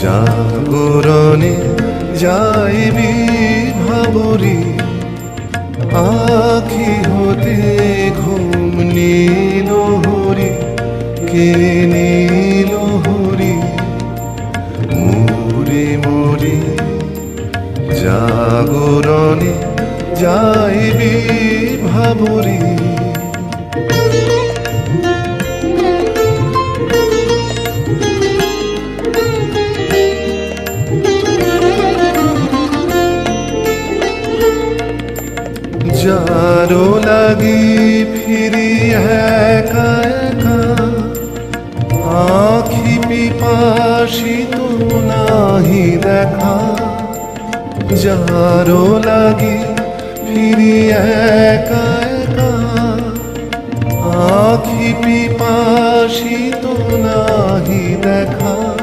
জাগরণে যাইবি ভাবরি আখি হতে ঘুম নীল হরি কে নীল হরি মুরে মুরে জাগরণে যাইবি ভাবরি যারো লাগি ফিরি একা একা আখি পিপাসিত নাহি দেখা যারো লাগি ফিরি একা একা আখি পিপাসিত নাহি দেখা